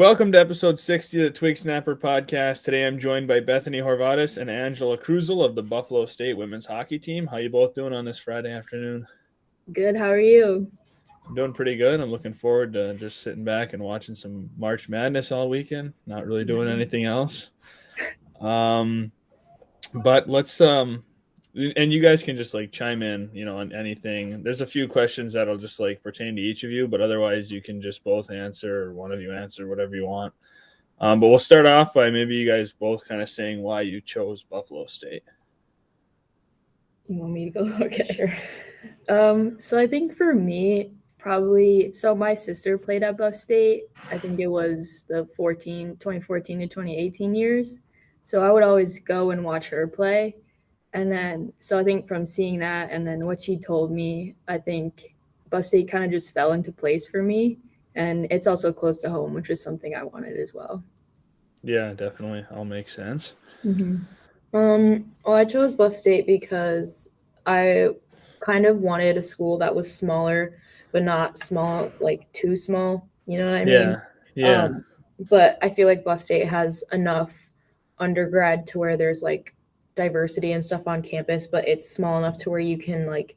Welcome to episode 60 of the Twig Snapper podcast. Today I'm joined by Bethany Horvatits and Angelina Cruzal of the Buffalo State women's hockey team. How you both doing on this Friday afternoon? Good. How are you? I'm doing pretty good. I'm looking forward to just sitting back and watching some March Madness all weekend. Not really doing anything else. But let's and you guys can just like chime in, on anything. There's a few questions that'll just like pertain to each of you, but otherwise you can just both answer, or one of you answer whatever you want. But we'll start off by maybe you guys both kind of saying why you chose Buffalo State. You want me to go? Okay. So I think for me, so my sister played at Buff State. I think it was the 2014 to 2018 years. So I would always go and watch her play. And then, so I think from seeing that and then what she told me, I think Buff State kind of just fell into place for me. And it's also close to home, which was something I wanted as well. Yeah, definitely. All makes sense. Well, I chose Buff State because I kind of wanted a school that was smaller, but not small, like too small. You know what I mean? Yeah. But I feel like Buff State has enough undergrad to where there's like diversity and stuff on campus, but it's small enough to where you can like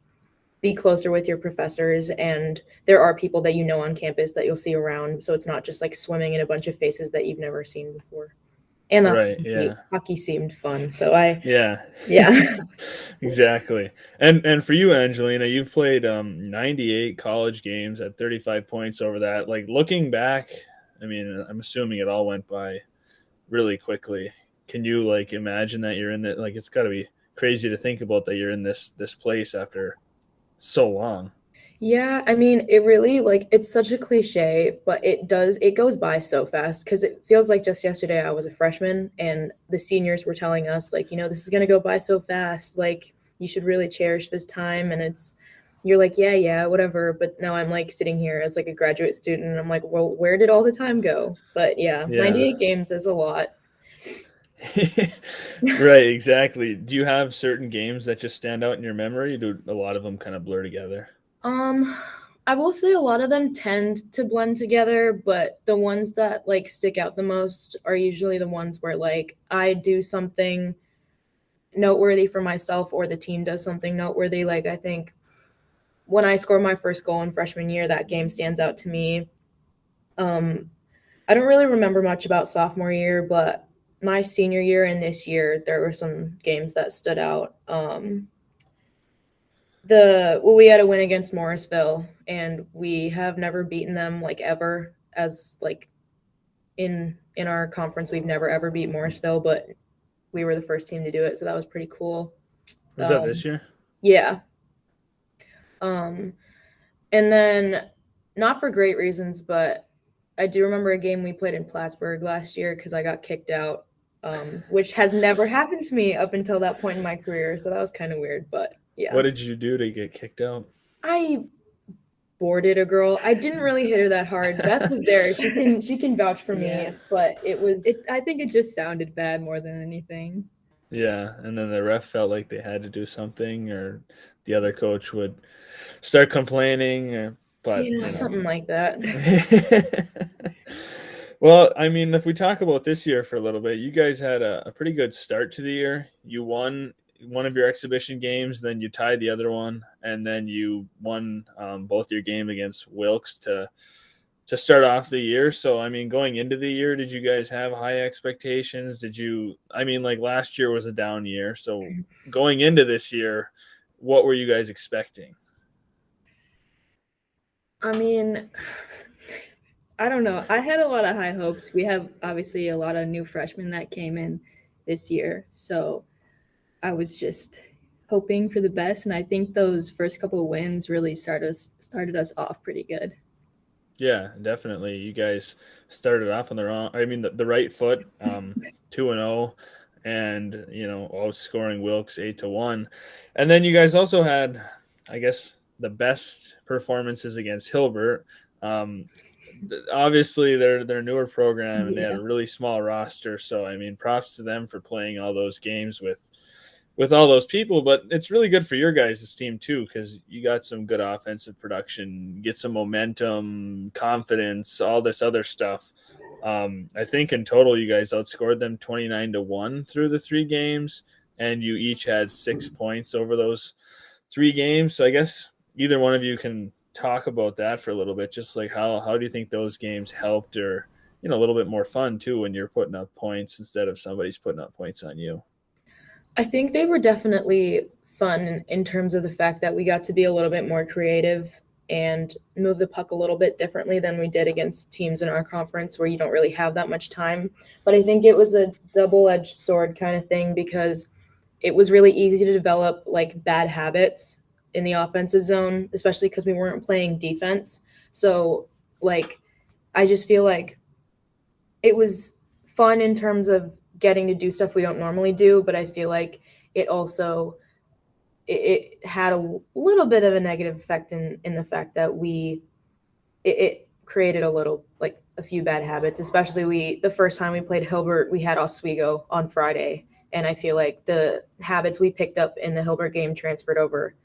be closer with your professors, and there are people that you know on campus that you'll see around, so it's not just like swimming in a bunch of faces that you've never seen before. And the hockey seemed fun, so Yeah. yeah. Exactly. And for you, Angelina, you've played 98 college games at 35 points over that. Like looking back, I mean, I'm assuming it all went by really quickly. Can you like imagine that you're in it? Like it's got to be crazy to think about that you're in this place after so long. Yeah, I mean, it really like it's such a cliche, but it goes by so fast because it feels like just yesterday I was a freshman and the seniors were telling us like, this is going to go by so fast. Like you should really cherish this time, and you're like, yeah, whatever, but now I'm like sitting here as like a graduate student and I'm like, well, where did all the time go? But yeah. 98 games is a lot. Right, exactly. Do you have certain games that just stand out in your memory? Do a lot of them kind of blur together? I will say a lot of them tend to blend together, but the ones that like stick out the most are usually the ones where like I do something noteworthy for myself or the team does something noteworthy. Like I think when I scored my first goal in freshman year, that game stands out to me. I don't really remember much about sophomore year, but my senior year and this year, there were some games that stood out. We had a win against Morrisville, and we have never beaten them like ever. As like in our conference, we've never ever beat Morrisville, but we were the first team to do it, so that was pretty cool. Was that this year? Yeah. And then not for great reasons, but I do remember a game we played in Plattsburgh last year because I got kicked out, which has never happened to me up until that point in my career. So that was kind of weird, but yeah. What did you do to get kicked out? I boarded a girl. I didn't really hit her that hard. Beth was there. She can vouch for me, but I think it just sounded bad more than anything. Yeah, and then the ref felt like they had to do something, or the other coach would start complaining, but something like that. Well, I mean, if we talk about this year for a little bit, you guys had a pretty good start to the year. You won one of your exhibition games, then you tied the other one, and then you won both your game against Wilkes to start off the year. So, I mean, going into the year, did you guys have high expectations? Like last year was a down year. So going into this year, what were you guys expecting? I mean, I don't know. I had a lot of high hopes. We have obviously a lot of new freshmen that came in this year. So I was just hoping for the best. And I think those first couple of wins really started us off pretty good. Yeah, definitely. You guys started off on the right foot, 2-0, and outscoring Wilkes 8-1, and then you guys also had, I guess, the best performances against Hilbert. Obviously, they're their newer program and they had a really small roster. So I mean, props to them for playing all those games with all those people, but it's really good for your guys' team too, because you got some good offensive production, get some momentum, confidence, all this other stuff. I think in total you guys outscored them 29-1 through the 3 games, and you each had 6 points over those 3 games. So I guess either one of you can talk about that for a little bit. Just like how do you think those games helped, or a little bit more fun too when you're putting up points instead of somebody's putting up points on you? I think they were definitely fun in terms of the fact that we got to be a little bit more creative and move the puck a little bit differently than we did against teams in our conference where you don't really have that much time. But I think it was a double-edged sword kind of thing because it was really easy to develop like bad habits in the offensive zone, especially because we weren't playing defense. So like I just feel like it was fun in terms of getting to do stuff we don't normally do, but I feel like it also it had a little bit of a negative effect in the fact that it created a little like a few bad habits, especially the first time we played Hilbert, we had Oswego on Friday, and I feel like the habits we picked up in the Hilbert game transferred over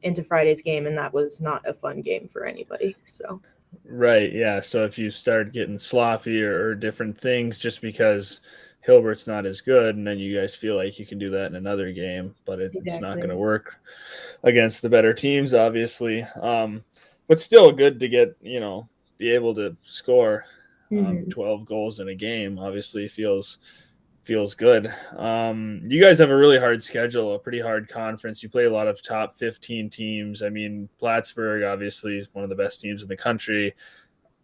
into Friday's game, and that was not a fun game for anybody. So Right, yeah. So if you start getting sloppy or different things just because Hilbert's not as good, and then you guys feel like you can do that in another game, but it's not going to exactly. work against the better teams, obviously. But still good to get, be able to score Mm-hmm. 12 goals in a game. Obviously feels good. You guys have a really hard schedule, a pretty hard conference. You play a lot of top 15 teams. I mean, Plattsburgh obviously is one of the best teams in the country,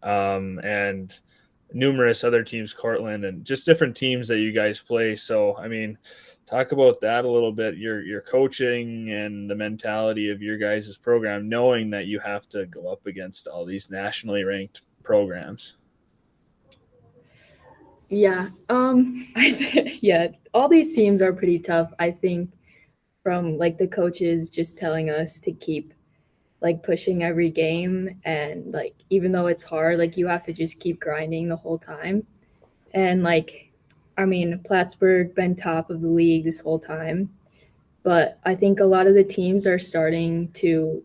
and numerous other teams, Cortland, and just different teams that you guys play. So, I mean, talk about that a little bit. Your coaching and the mentality of your guys' program, knowing that you have to go up against all these nationally ranked programs. Yeah. Yeah, all these teams are pretty tough. I think from like the coaches just telling us to keep like pushing every game and like even though it's hard, like you have to just keep grinding the whole time. And like I mean, Plattsburgh been top of the league this whole time, but I think a lot of the teams are starting to,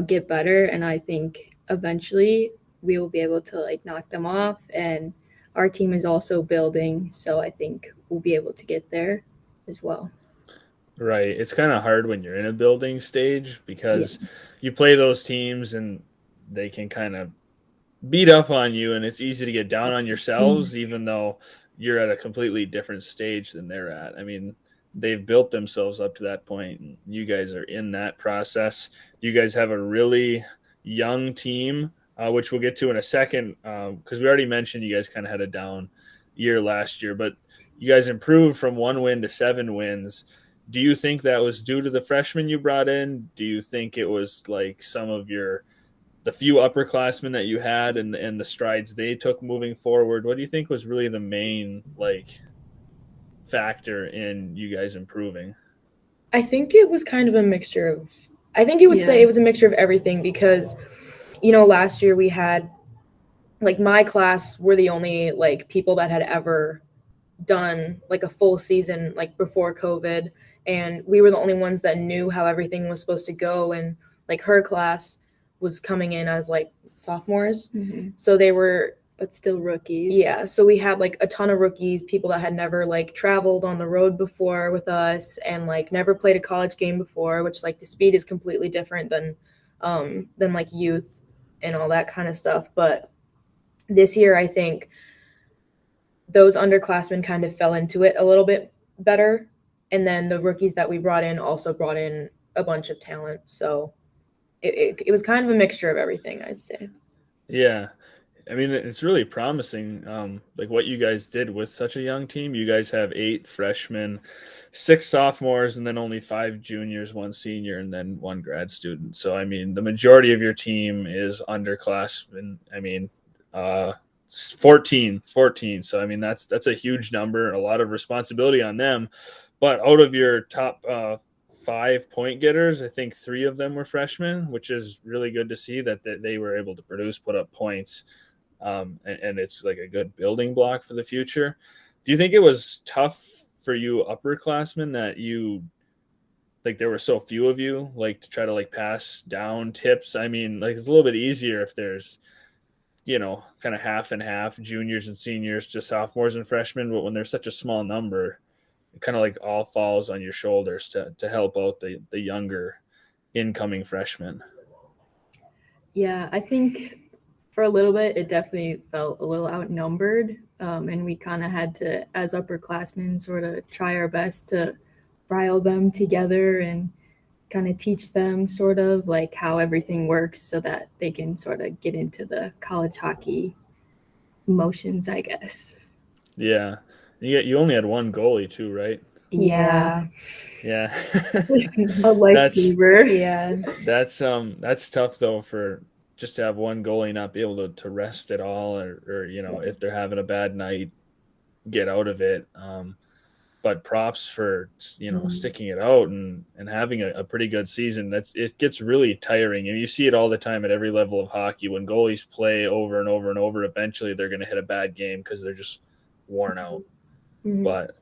get better and I think eventually we will be able to like knock them off and our team is also building, so I think we'll be able to get there as well. Right. It's kind of hard when you're in a building stage Yeah. because you play those teams and they can kind of beat up on you, and it's easy to get down on yourselves, even though you're at a completely different stage than they're at. I mean, they've built themselves up to that point, and you guys are in that process. You guys have a really young team, which we'll get to in a second, because we already mentioned you guys kind of had a down year last year, but you guys improved from 1 win to 7 wins. Do you think that was due to the freshmen you brought in? Do you think it was like some of the few upperclassmen that you had and the strides they took moving forward? What do you think was really the main like factor in you guys improving? I think it was kind of a mixture of, I think you would say it was a mixture of everything because, last year we had, like, my class were the only, like, people that had ever done, like, a full season, like, before COVID. And we were the only ones that knew how everything was supposed to go. And, like, her class was coming in as, like, sophomores. Mm-hmm. So they were, but still rookies. Yeah, so we had like a ton of rookies, people that had never like traveled on the road before with us and like never played a college game before, which like the speed is completely different than like youth and all that kind of stuff. But this year I think those underclassmen kind of fell into it a little bit better. And then the rookies that we brought in also brought in a bunch of talent. So it was kind of a mixture of everything, I'd say. Yeah. I mean, it's really promising, like what you guys did with such a young team. You guys have 8 freshmen, 6 sophomores, and then only 5 juniors, 1 senior, and then 1 grad student. So, I mean, the majority of your team is underclassmen. I mean, 14. So, I mean, that's a huge number, a lot of responsibility on them. But out of your top 5 point getters, I think 3 of them were freshmen, which is really good to see that they were able to produce, put up points, and it's like a good building block for the future. Do you think it was tough for you upperclassmen that you like there were so few of you, like to try to like pass down tips? I mean, like it's a little bit easier if there's kind of half and half, juniors and seniors to sophomores and freshmen. But when there's such a small number, it kind of like all falls on your shoulders to help out the younger incoming freshmen. Yeah, I think for a little bit, it definitely felt a little outnumbered. And we kind of had to, as upperclassmen, sort of try our best to rile them together and kind of teach them sort of like how everything works so that they can sort of get into the college hockey motions, I guess. Yeah, you only had one goalie too, right? Yeah. Yeah, A that's lifesaver. Yeah. that's tough though for just to have one goalie not be able to rest at all, or if they're having a bad night, get out of it. But props for sticking it out and having a pretty good season. It gets really tiring, and you see it all the time at every level of hockey. When goalies play over and over and over, eventually they're going to hit a bad game because they're just worn out. Mhm. But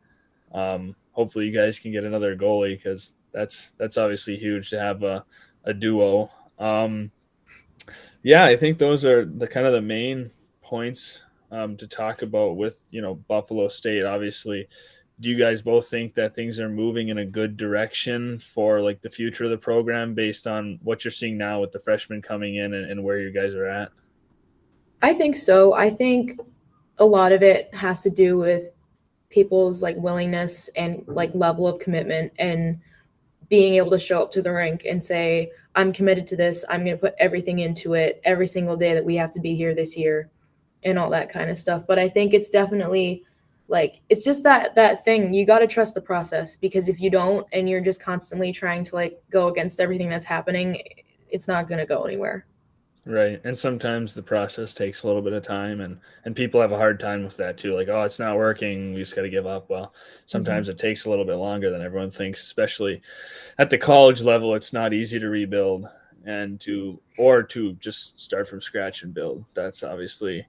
hopefully you guys can get another goalie, because that's obviously huge to have a duo. Yeah, I think those are the kind of the main points to talk about with Buffalo State. Obviously, do you guys both think that things are moving in a good direction for like the future of the program based on what you're seeing now with the freshmen coming in and where you guys are at? I think so. I think a lot of it has to do with people's like willingness and like level of commitment and being able to show up to the rink and say, I'm committed to this. I'm going to put everything into it every single day that we have to be here this year and all that kind of stuff. But I think it's definitely like it's just that thing. You got to trust the process, because if you don't and you're just constantly trying to like go against everything that's happening, it's not going to go anywhere. Right. And sometimes the process takes a little bit of time, and people have a hard time with that too. Like, oh, it's not working, we just got to give up. Well, sometimes it takes a little bit longer than everyone thinks, especially at the college level. It's not easy to rebuild and to just start from scratch and build. That's obviously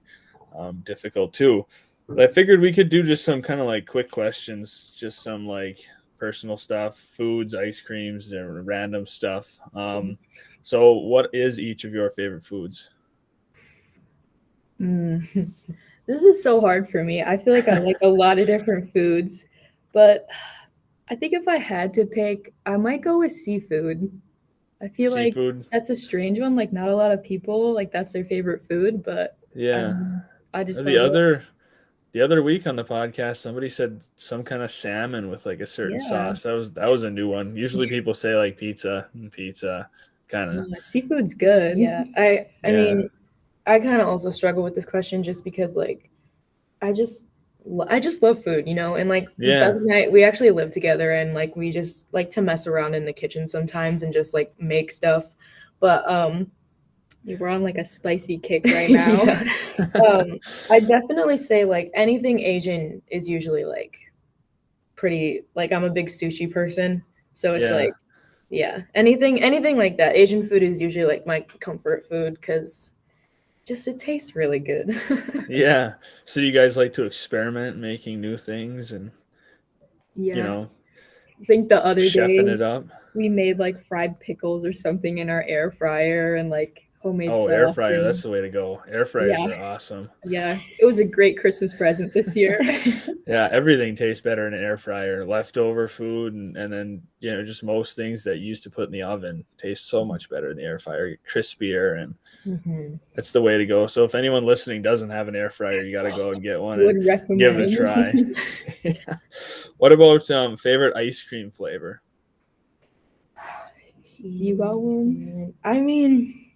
difficult too. But I figured we could do just some kind of like quick questions, just some like personal stuff, foods, ice creams, and random stuff. So, what is each of your favorite foods? Mm. This is so hard for me. I feel like I like a lot of different foods, but I think if I had to pick, I might go with seafood. I feel like Seafood? that's a strange one. Like, not a lot of people like that's their favorite food, but Yeah. I just The love it. other week on the podcast, somebody said some kind of salmon with like a certain Yeah, sauce. That was a new one. Usually people say like pizza and pizza, kind of. yeah, seafood's good. Yeah. I Yeah. mean, I kind of also struggle with this question just because like I just I just love food, you know, and like Beth Yeah. and I, we actually live together and like we just like to mess around in the kitchen sometimes and just like make stuff. But We're on like a spicy kick right now. yeah. I definitely say like anything Asian is usually like pretty like I'm a big sushi person, so it's Yeah. like yeah, anything like that. Asian food is usually like my comfort food because just it tastes really good. Yeah. So you guys like to experiment making new things and, you Yeah, know, I think the other chefing day it up? we made like fried pickles or something in our air fryer and like homemade Oh, air sauce fryer, that's and the way to go. Air fryers yeah, are awesome. yeah, it was a great Christmas present this year. Yeah, everything tastes better in an air fryer. Leftover food and then, just most things that you used to put in the oven taste so much better in the air fryer, crispier, and hmm that's the way to go. So if anyone listening doesn't have an air fryer, you got to go and get one and Would give it a recommend. try. Yeah. What about favorite ice cream flavor? You got one? Man. I mean,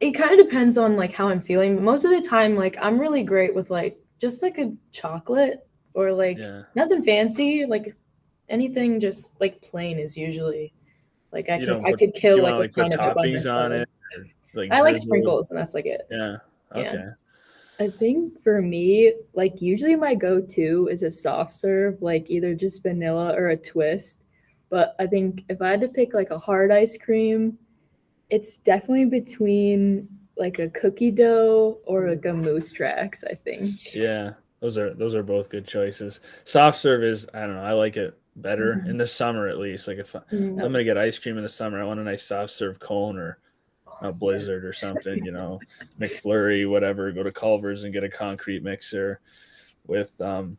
it kind of depends on like how I'm feeling, but most of the time, like I'm really great with like just like a chocolate or like Yeah. nothing fancy, like anything just like plain is usually like You don't I put could Do kill you like want to a like put pint of it by toppings on myself. it, or like I like drizzle? sprinkles and that's like it. Yeah. Yeah. Okay. I think for me, like usually my go-to is a soft serve, like either just vanilla or a twist. But I think if I had to pick like a hard ice cream, it's definitely between like a cookie dough or like a moose tracks, I think. Yeah, those are both good choices. Soft serve is, I don't know, I like it better in Mhm. the summer at least. Like if Mm. I'm gonna get ice cream in the summer, I want a nice soft serve cone or a Blizzard or something, McFlurry, whatever, go to Culver's and get a concrete mixer with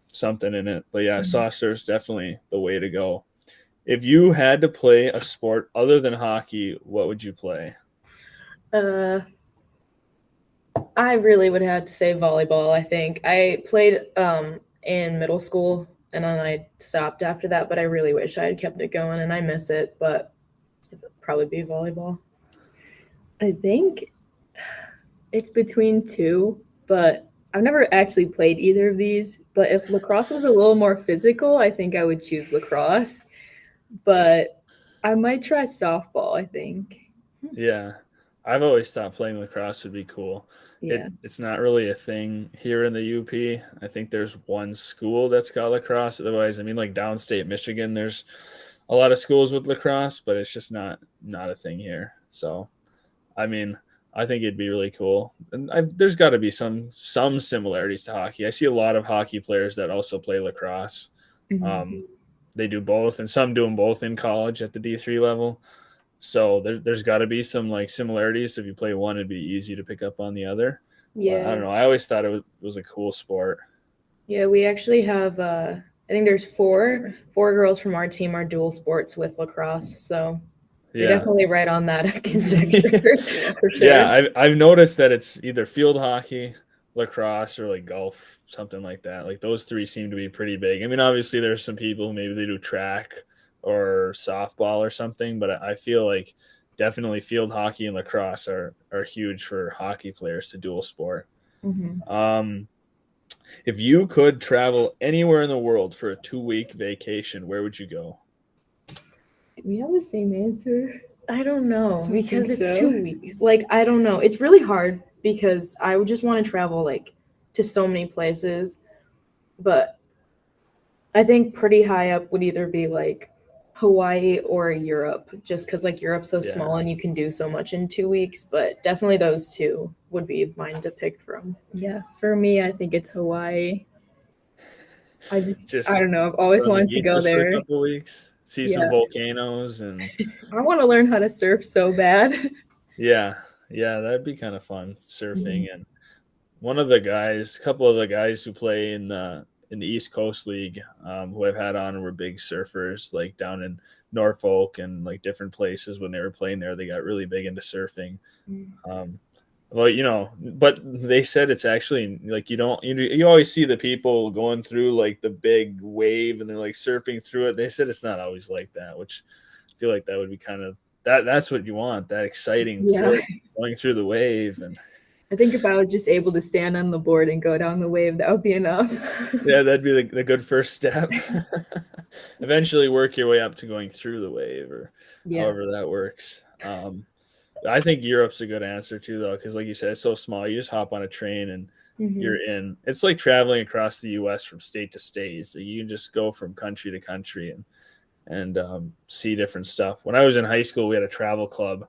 something in it. But yeah, soft serve's definitely the way to go. If you had to play a sport other than hockey, what would you play? I really would have to say volleyball. I think I played in middle school and then I stopped after that, but I really wish I had kept it going and I miss it, but it'd probably be volleyball. I think it's between two, but I've never actually played either of these. But if lacrosse was a little more physical, I think I would choose lacrosse. But I might try softball, I think. Yeah, I've always thought playing lacrosse would be cool. Yeah. It's not really a thing here in the UP. I think there's one school that's got lacrosse. Otherwise, I mean, like downstate Michigan, there's a lot of schools with lacrosse, but it's just not a thing here. So, I mean, I think it'd be really cool. And there's got to be some similarities to hockey. I see a lot of hockey players that also play lacrosse. Mhm. They do both, and some do them both in college at the D3 level. So there's got to be some like similarities. If you play one, it'd be easy to pick up on the other. But I don't Yeah. know. I always thought it was a cool sport. Yeah, we actually have I think there's four girls from our team are dual sports with lacrosse, so you're Yeah. definitely right on that conjecture for sure. Yeah, I've noticed that it's either field hockey, lacrosse, or like golf, something like that. Like those three seem to be pretty big. I mean, obviously there's some people who maybe they do track or softball or something, but I feel like definitely field hockey and lacrosse are huge for hockey players to dual sport. Mhm. If you could travel anywhere in the world for a 2-week vacation, where would you go? We have the same answer. I don't know You because think it's so? 2 weeks. Like I don't know. It's really hard because I would just want to travel like to so many places, but I think pretty high up would either be like Hawaii or Europe, just because like Europe's so Yeah. small and you can do so much in 2 weeks. But definitely those two would be mine to pick from. Yeah, for me, I think it's Hawaii. I Just don't know. I've always on the wanted to go beaches for a there. couple weeks, see some Yeah. volcanoes, and I want to learn how to surf so bad. yeah, that'd be kind of fun surfing. Mhm. And a couple of the guys who play in the East Coast League, who I've had on were big surfers, like down in Norfolk and like different places. When they were playing there, they got really big into surfing. Um, well, but they said it's actually like you always see the people going through like the big wave and they're like surfing through it. They said it's not always like that, which I feel like that would be kind of that's what you want, that exciting Yeah. thrill going through the wave. And I think if I was just able to stand on the board and go down the wave, that would be enough. yeah, that'd be the good first step. Eventually work your way up to going through the wave or Yeah. however that works. I think Europe's a good answer too, though, because like you said, it's so small. You just hop on a train and Mhm. you're in. It's like traveling across the U.S. from state to state. So you can just go from country to country and see different stuff. When I was in high school, we had a travel club,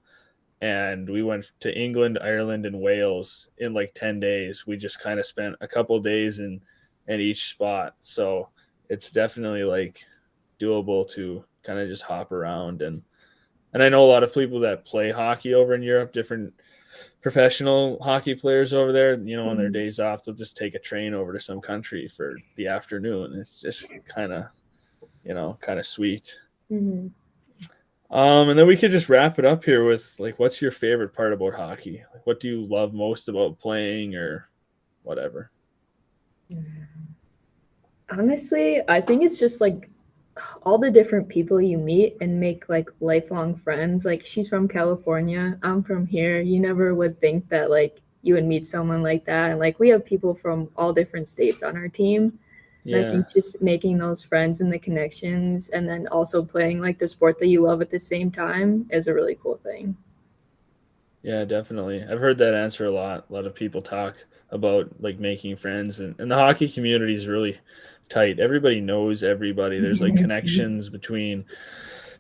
and we went to England, Ireland, and Wales in like 10 days. We just kind of spent a couple of days in each spot. So it's definitely like doable to kind of just hop around. And I know a lot of people that play hockey over in Europe, different professional hockey players over there, on their days off, they'll just take a train over to some country for the afternoon. It's just kind of sweet. Mhm. And then we could just wrap it up here with like, what's your favorite part about hockey? Like, what do you love most about playing or whatever? Honestly, I think it's just like all the different people you meet and make like lifelong friends. Like she's from California, I'm from here. You never would think that like you would meet someone like that. And like we have people from all different states on our team. And I Yeah. think just making those friends and the connections and then also playing like the sport that you love at the same time is a really cool thing. Yeah, definitely. I've heard that answer a lot. A lot of people talk about like making friends, and the hockey community is really tight. Everybody knows everybody. There's like connections between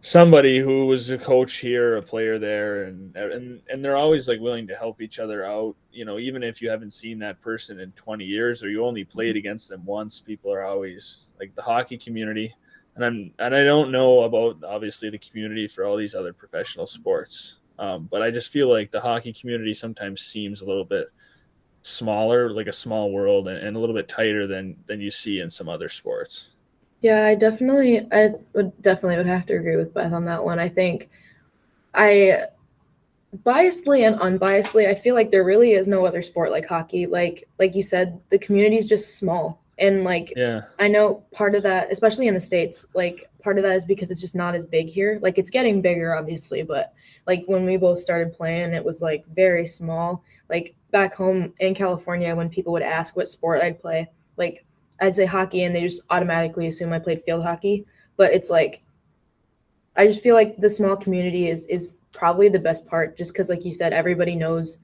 somebody who was a coach here, a player there, and they're always like willing to help each other out. Even if you haven't seen that person in 20 years or you only played against them once, people are always like the hockey community. And I don't know about obviously the community for all these other professional sports. But I just feel like the hockey community sometimes seems a little bit smaller, like a small world, and a little bit tighter than you see in some other sports. Yeah, I would definitely have to agree with Beth on that one. I think I biasedly and unbiasedly, I feel like there really is no other sport like hockey. Like you said, the community is just small. And like Yeah. I know part of that, especially in the States, like part of that is because it's just not as big here. Like it's getting bigger obviously, but like when we both started playing, it was like very small. Like back home in California, when people would ask what sport I'd play, like I'd say hockey and they just automatically assume I played field hockey. But it's like I just feel like the small community is probably the best part, just because, like you said, everybody knows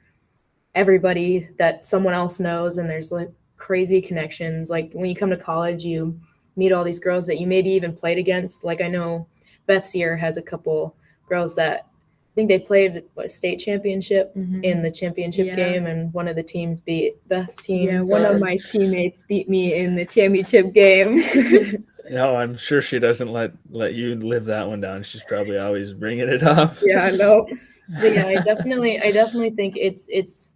everybody that someone else knows, and there's like crazy connections. Like when you come to college, you meet all these girls that you maybe even played against. Like I know Beth's year has a couple girls that I think they played a state championship in the championship game, and one of the teams beat Beth's team. Yeah, so one of my teammates beat me in the championship game. No, I'm sure she doesn't let you live that one down. She's probably always bringing it up. Yeah, I know. But yeah, I definitely think it's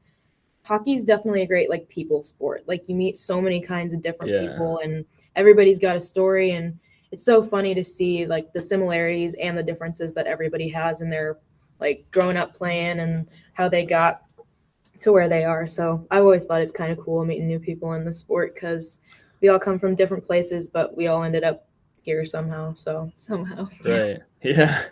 hockey's definitely a great like people sport. Like you meet so many kinds of different people, and everybody's got a story, and it's so funny to see like the similarities and the differences that everybody has in their like growing up playing and how they got to where they are. So I've always thought it's kind of cool meeting new people in the sport because we all come from different places, but we all ended up here somehow. So somehow. Right. Yeah.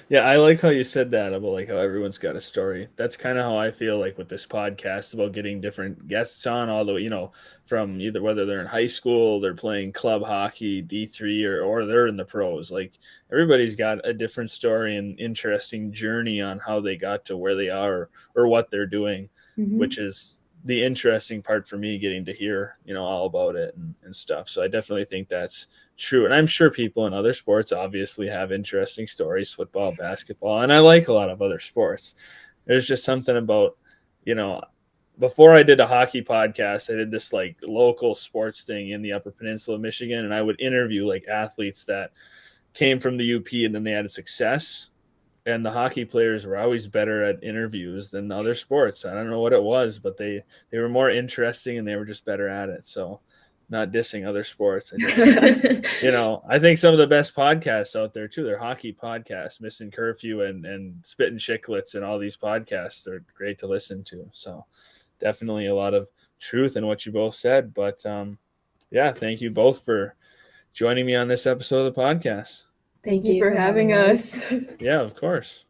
Yeah. I like how you said that about like how everyone's got a story. That's kind of how I feel like with this podcast about getting different guests on, although, from either whether they're in high school, they're playing club hockey, D3, or they're in the pros. Like everybody's got a different story and interesting journey on how they got to where they are or what they're doing, which is the interesting part for me, getting to hear, all about it and stuff. So I definitely think that's true. And I'm sure people in other sports obviously have interesting stories, football, basketball, and I like a lot of other sports. There's just something about, before I did a hockey podcast, I did this like local sports thing in the Upper Peninsula of Michigan, and I would interview like athletes that came from the UP and then they had success. And the hockey players were always better at interviews than other sports. I don't know what it was, but they were more interesting and they were just better at it. So not dissing other sports. I just, I think some of the best podcasts out there too, they're hockey podcasts, Missing Curfew and Spittin' Chicklets, and all these podcasts are great to listen to. So definitely a lot of truth in what you both said. But yeah, thank you both for joining me on this episode of the podcast. Thank you for having us. Yeah, of course.